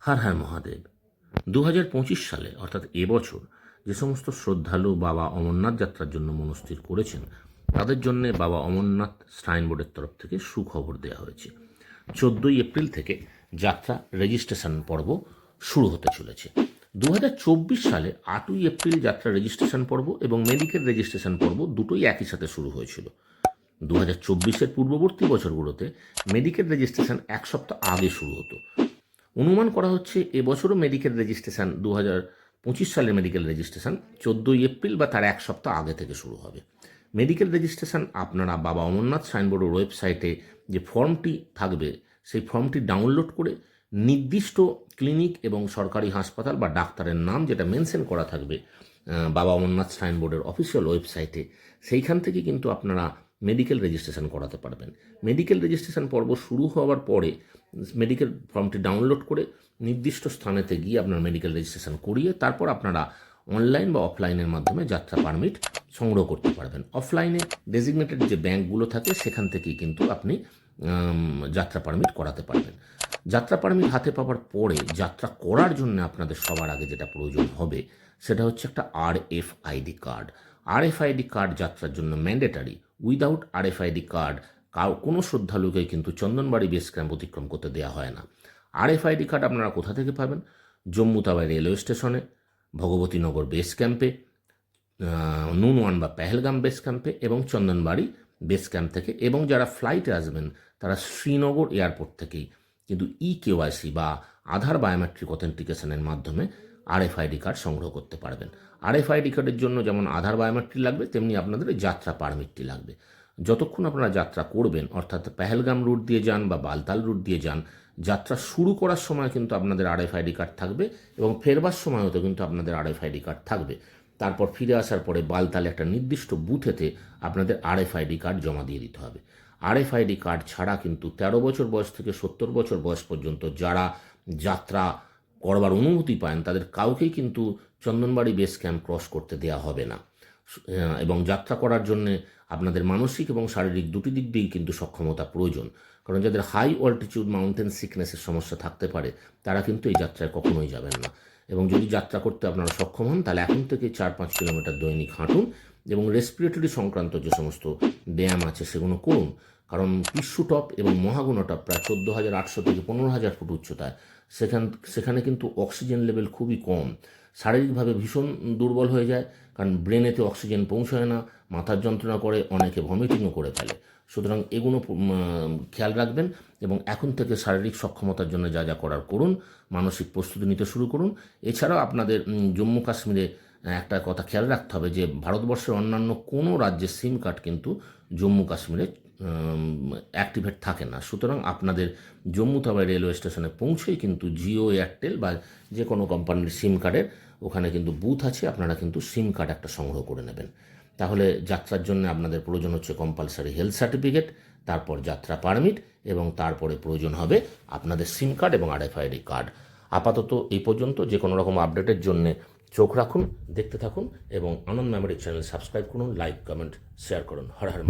হর হর মহাদেব। 2025 সালে অর্থাৎ এবছর যে সমস্ত শ্রদ্ধালু বাবা অমরনাথ যাত্রার জন্য মনস্থির করেছেন তাদের জন্য বাবা অমরনাথ শ্রাইন বোর্ডের তরফ থেকে সুখবর দেওয়া হয়েছে। 14ই এপ্রিল থেকে যাত্রা রেজিস্ট্রেশন পর্ব শুরু হতে চলেছে। 2024 সালে 8ই এপ্রিল যাত্রা রেজিস্ট্রেশন পর্ব এবং মেডিকেল রেজিস্ট্রেশন পর্ব দুটোই একই সাথে শুরু হয়েছিল। 2024-এর পূর্ববর্তী বছরগুলোতে মেডিকেল রেজিস্ট্রেশন এক সপ্তাহ আগে শুরু হতো। অনুমান করা হচ্ছে এবছরও মেডিকেল রেজিস্ট্রেশন 2025 সালের মেডিকেল রেজিস্ট্রেশন 14ই এপ্রিল বা তার এক সপ্তাহ আগে থেকে শুরু হবে। মেডিকেল রেজিস্ট্রেশন আপনারা বাবা অমরনাথ শ্রাইন বোর্ডের ওয়েবসাইটে যে ফর্মটি থাকবে সেই ফর্মটি ডাউনলোড করে নির্দিষ্ট ক্লিনিক এবং সরকারি হাসপাতাল বা ডাক্তারের নাম যেটা মেনশন করা থাকবে বাবা অমরনাথ শ্রাইন বোর্ডের অফিসিয়াল ওয়েবসাইটে, সেইখান থেকে কিন্তু আপনারা মেডিকেল রেজিস্ট্রেশন করাতে পারবেন। মেডিকেল রেজিস্ট্রেশন পর্ব শুরু হওয়ার পরে মেডিকেল ফর্মটি ডাউনলোড করে নির্দিষ্ট স্থানেতে গিয়ে আপনার মেডিকেল রেজিস্ট্রেশন করিয়ে তারপর আপনারা অনলাইন বা অফলাইনের মাধ্যমে যাত্রা পারমিট সংগ্রহ করতে পারবেন। অফলাইনে ডেজিগনেটেড যে ব্যাঙ্কগুলো থাকে সেখান থেকেই কিন্তু আপনি যাত্রা পারমিট করাতে পারবেন। যাত্রা পারমিট হাতে পাওয়ার পরে যাত্রা করার জন্য আপনাদের সবার আগে যেটা প্রয়োজন হবে সেটা হচ্ছে একটা RFID কার্ড। RFID কার্ড যাত্রার জন্য ম্যান্ডেটারি। উইদাউট RFID কার্ড কোনো শ্রদ্ধালুকে কিন্তু চন্দনবাড়ি বেস ক্যাম্প অতিক্রম করতে দেওয়া হয় না। RFID কার্ড আপনারা কোথা থেকে পাবেন? জম্মু তাওয়াই রেলওয়ে স্টেশনে, ভগবতীনগর বেস ক্যাম্পে, নুনওয়ান বা পেহেলগাম বেস ক্যাম্পে এবং চন্দনবাড়ি বেস ক্যাম্প থেকে, এবং যারা ফ্লাইটে আসবেন তারা শ্রীনগর এয়ারপোর্ট থেকেই কিন্তু EKYC বা আধার বায়োমেট্রিক অথেন্টিকেশনের মাধ্যমে RFID কার্ড সংগ্রহ করতে পারবেন। RFID কার্ডের জন্য যেমন আধার বায়োমেট্রিক লাগবে তেমনি আপনাদের যাত্রা পারমিটটি লাগবে। যতক্ষণ আপনারা যাত্রা করবেন, অর্থাৎ পেহেলগাম রুট দিয়ে যান বা বালতাল রুট দিয়ে যান, যাত্রা শুরু করার সময় কিন্তু আপনাদের RFID কার্ড থাকবে এবং ফেরবার সময়ও তো কিন্তু আপনাদের RFID কার্ড থাকবে। তারপর ফিরে আসার পরে বালতালে একটা নির্দিষ্ট বুথেতে আপনাদের RFID কার্ড জমা দিয়ে দিতে হবে। RFID কার্ড ছাড়া কিন্তু 13 বছর বয়স থেকে 70 বছর বয়স পর্যন্ত যারা যাত্রা করবার অনুমতি পান তাদের কাউকেই কিন্তু চন্দনবাড়ি বেস ক্যাম্প ক্রস করতে দেওয়া হবে না। এবং যাত্রা করার জন্যে আপনাদের মানসিক এবং শারীরিক দুটি দিক দিয়েই কিন্তু সক্ষমতা প্রয়োজন। কারণ যাদের হাই অল্টিটিউড মাউন্টেন সিকনেসের সমস্যা থাকতে পারে তারা কিন্তু এই যাত্রায় কখনোই যাবেন না। এবং যদি যাত্রা করতে আপনারা সক্ষম হন তাহলে এখন থেকে 4-5 কিলোমিটার দৈনিক হাঁটুন এবং রেসপিরেটরি সংক্রান্ত যে সমস্ত ব্যায়াম আছে সেগুলো করুন। কারণ পিস্যু টপ এবং মহাগুণা টপ প্রায় 14,800 থেকে 15,000 ফুট উচ্চতায়, সেখানে কিন্তু অক্সিজেন লেভেল খুবই কম। শারীরিকভাবে ভীষণ দুর্বল হয়ে যায়, কারণ ব্রেনেতে অক্সিজেন পৌঁছায় না, মাথার যন্ত্রণা করে, অনেকে ভমিটিংও করে ফেলে। সুতরাং এগুলো খেয়াল রাখবেন এবং এখন থেকে শারীরিক সক্ষমতার জন্য যা যা করার করুন, মানসিক প্রস্তুতি নিতে শুরু করুন। এছাড়াও আপনাদের জম্মু কাশ্মীরে একটা কথা খেয়াল রাখতে হবে যে ভারতবর্ষের অন্যান্য কোনো রাজ্যের সিম কার্ড কিন্তু জম্মু কাশ্মীরে অ্যাক্টিভেট থাকে না। সুতরাং আপনাদের জম্মু তাওয়াই রেলওয়ে স্টেশনে পৌঁছেই কিন্তু জিও, এয়ারটেল বা যে কোনো কোম্পানির সিম কার্ডের ওখানে কিন্তু বুথ আছে, আপনারা কিন্তু সিম কার্ড একটা সংগ্রহ করে নেবেন। তাহলে যাত্রার জন্য আপনাদের প্রয়োজন হচ্ছে কম্পালসারি হেলথ সার্টিফিকেট, তারপর যাত্রা পারমিট এবং তারপরে প্রয়োজন হবে আপনাদের সিম কার্ড এবং RFID কার্ড। আপাতত এই পর্যন্ত। যে কোনো রকম আপডেটের জন্য চোখ রাখুন, দেখতে থাকুন এবং আনন্দ মেমোরি চ্যানেল সাবস্ক্রাইব করুন, লাইক, কমেন্ট, শেয়ার করুন। হর হর